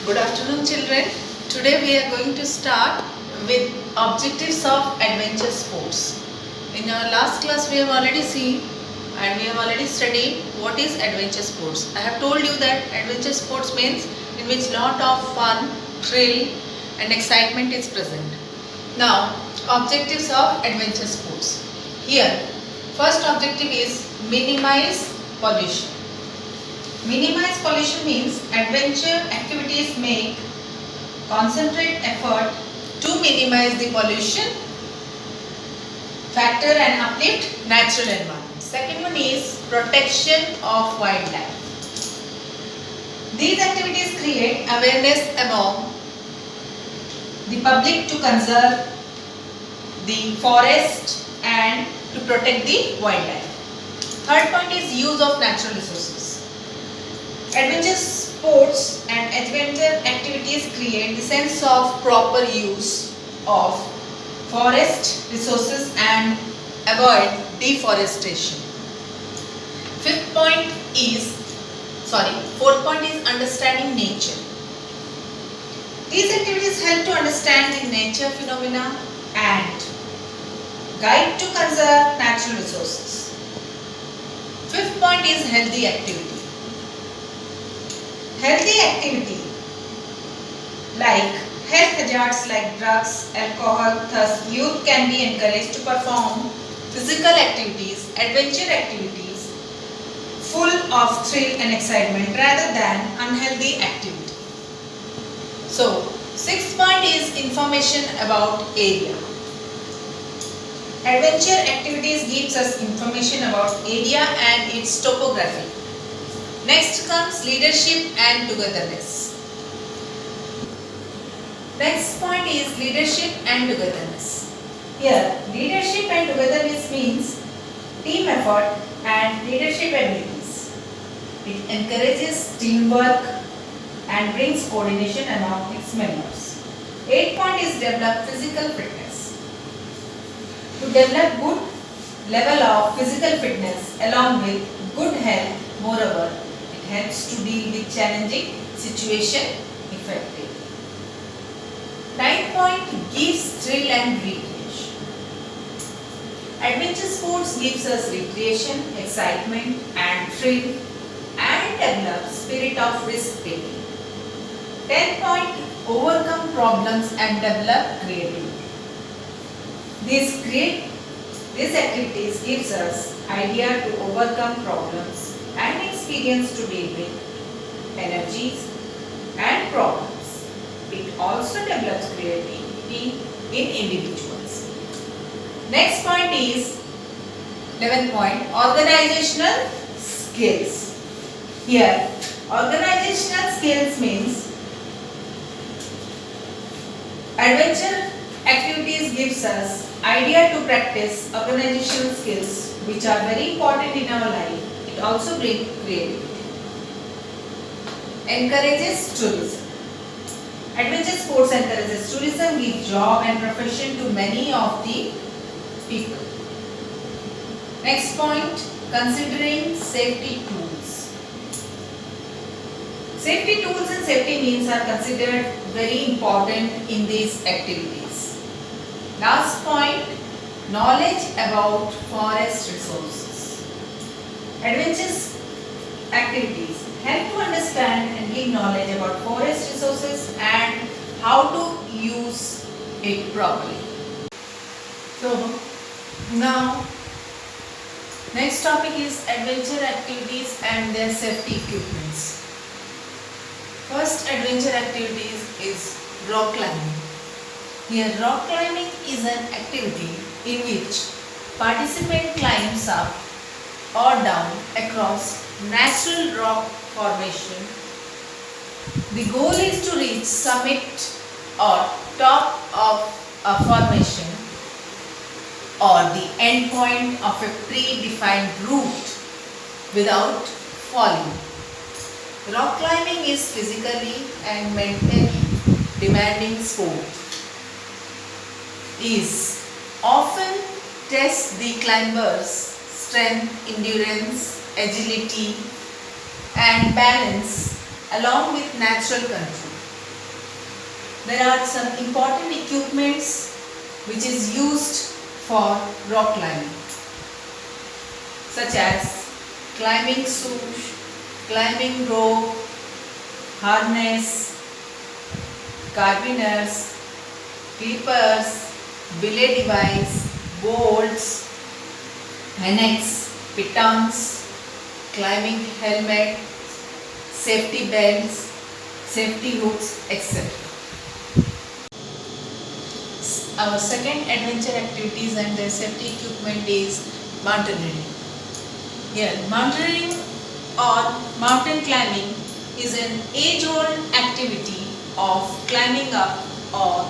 Good afternoon, children. Today we are going to start with objectives of adventure sports. In our last class we have already seen and we have already studied what is adventure sports. I have told you that adventure sports means in which lot of fun, thrill and excitement is present. Now, objectives of adventure sports. Here, first objective is minimize pollution. Minimize pollution means adventure activities make concentrate effort to minimize the pollution factor and uplift natural environment. Second one is protection of wildlife. These activities create awareness among the public to conserve the forest and to protect the wildlife. Third point is use of natural resources. Adventure sports and adventure activities create the sense of proper use of forest resources and avoid deforestation. Fourth point is understanding nature. These activities help to understand the nature phenomena and guide to conserve natural resources. Fifth point is healthy activity. Healthy activity like health hazards like drugs, alcohol, thus youth can be encouraged to perform physical activities, adventure activities full of thrill and excitement rather than unhealthy activity. So, sixth point is information about area. Adventure activities gives us information about area and its topography. Next comes leadership and togetherness. Next point is leadership and togetherness. Here, leadership and togetherness means team effort and leadership abilities. It encourages teamwork and brings coordination among its members. 8th point is develop physical fitness. To develop good level of physical fitness along with good health, moreover, helps to deal with challenging situation effectively. 9th point gives thrill and recreation. Adventure sports gives us recreation, excitement and thrill and develops spirit of risk taking. 10th point overcome problems and develop creativity. These activities gives us idea to overcome problems and experience to deal with energies and problems. It also develops creativity in individuals. Next point is 11th point organizational skills. Here organizational skills means adventure activities gives us idea to practice organizational skills which are very important in our life. It also brings creativity. Encourages tourism. Adventure sports encourages tourism, gives job and profession to many of the people. Next point, considering safety tools. Safety tools and safety means are considered very important in these activities. Last point, knowledge about forest resources. Adventure activities help to understand and give knowledge about forest resources and how to use it properly. So, now next topic is adventure activities and their safety equipments. First adventure activities is rock climbing. Here rock climbing is an activity in which participant climbs up or down across natural rock formation. The goal is to reach summit or top of a formation or the end point of a predefined route without falling. Rock climbing is physically and mentally demanding sport. Is often tests the climber's strength, endurance, agility and balance along with natural control. There are some important equipments which is used for rock climbing, such as climbing suit, climbing rope, harness, carabiners, clippers, belay device, bolts, hammocks, pitons, climbing helmet, safety belts, safety hooks, etc. Our second adventure activities and their safety equipment is mountaineering. Here, mountaineering or mountain climbing is an age-old activity of climbing up or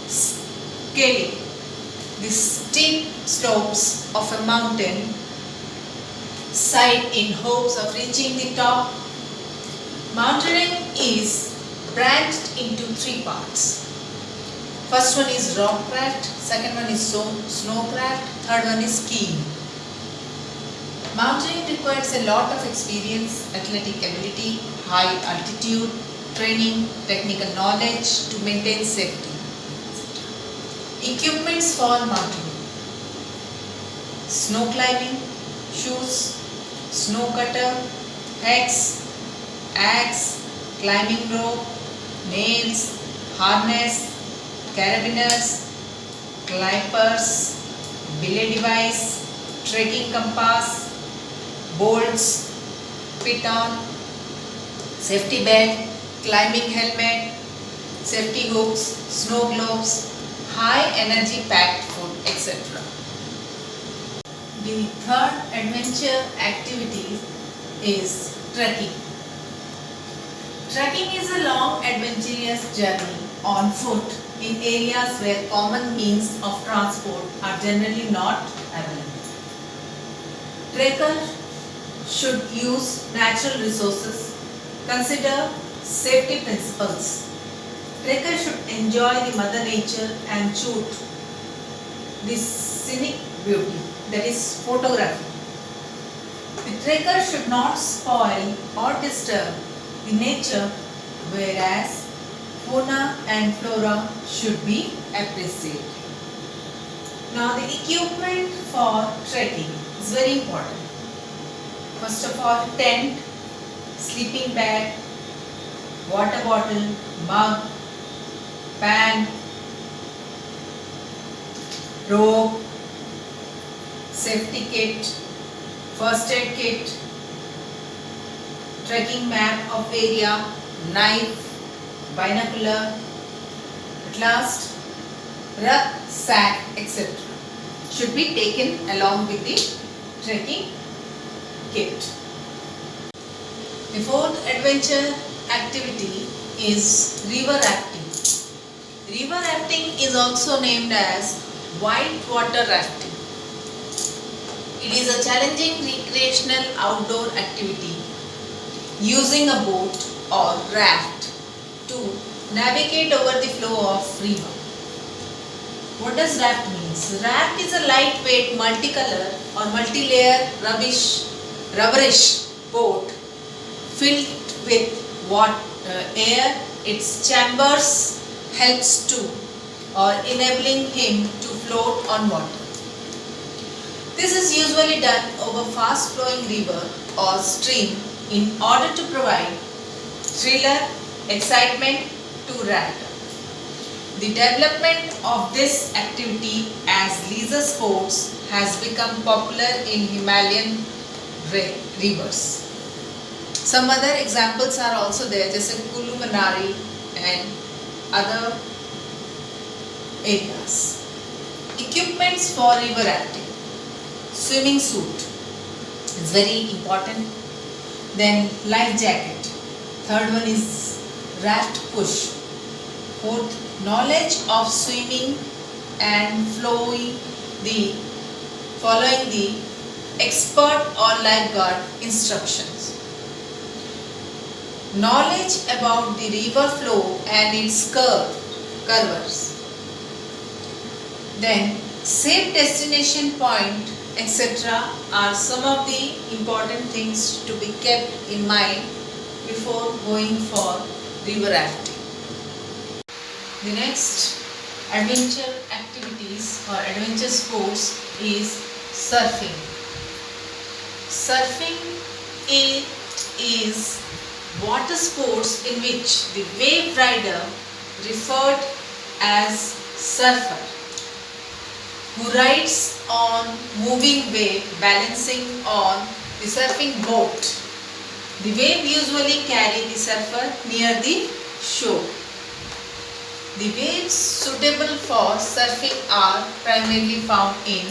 scaling the steep slopes of a mountain side in hopes of reaching the top. Mountaineering is branched into three parts. First one is rock craft, second one is snow craft, third one is skiing. Mountaineering requires a lot of experience, athletic ability, high altitude, training, technical knowledge to maintain safety. Equipments for mountaineering: snow climbing, shoes, snow cutter, axe, climbing rope, nails, harness, carabiners, clippers, belay device, trekking compass, bolts, piton, safety belt, climbing helmet, safety hooks, snow globes, high energy packed food, etc. The third adventure activity is trekking. Trekking is a long adventurous journey on foot in areas where common means of transport are generally not available. Trekkers should use natural resources, consider safety principles. Trekkers should enjoy the mother nature and shoot the scenic beauty, that is photography. The trekker should not spoil or disturb the nature, whereas fauna and flora should be appreciated. Now the equipment for trekking is very important. First of all, tent, sleeping bag, water bottle, mug, pan, rope, safety kit, first aid kit, trekking map of area, knife, binocular, at last rucksack, etc. should be taken along with the trekking kit. The fourth adventure activity is river rafting. River rafting is also named as white water rafting. It is a challenging recreational outdoor activity using a boat or raft to navigate over the flow of river. What does raft means? Raft is a lightweight, multicolor or multi-layer rubberish boat filled with air. Its chambers helps to or enabling him to float on water. This is usually done over fast flowing river or stream in order to provide thriller, excitement to rafter. The development of this activity as leisure sports has become popular in Himalayan rivers. Some other examples are also there, just in Kulu Manali and other areas. Equipments for river rafting: swimming suit is very important. Then life jacket. Third one is raft push. Fourth, knowledge of swimming and following the expert or lifeguard instructions. Knowledge about the river flow and its curves. Then safe destination point, etc. are some of the important things to be kept in mind before going for river rafting. The next adventure activities or adventure sports is surfing. Surfing is water sports in which the wave rider, referred as surfer, who rides on moving wave balancing on the surfing boat. The wave usually carry the surfer near the shore. The waves suitable for surfing are primarily found in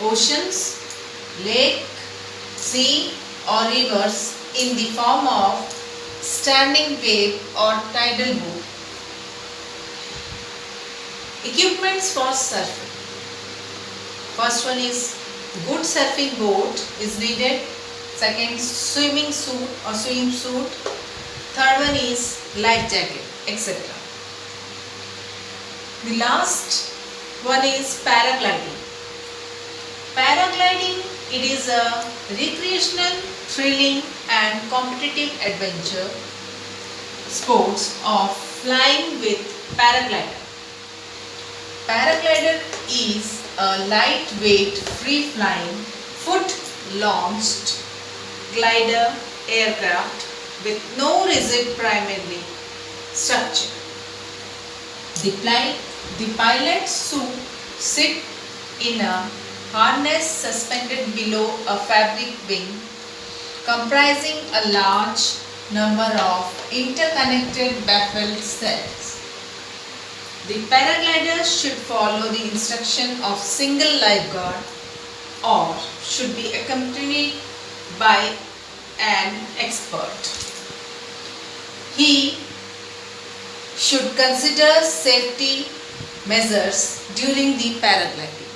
oceans, lake, sea or rivers in the form of standing wave or tidal boom. Equipments for surfing. First one is good surfing boat is needed. Second, swimming suit or swimsuit. Third one is life jacket, etc. The last one is paragliding. Paragliding, it is a recreational, thrilling and competitive adventure sports of flying with paraglider. Paraglider is a lightweight, free-flying, foot-launched glider aircraft with no rigid primary structure. The pilot's suit sit in a harness suspended below a fabric wing comprising a large number of interconnected baffled cells. The paraglider should follow the instruction of single lifeguard or should be accompanied by an expert. He should consider safety measures during the paragliding.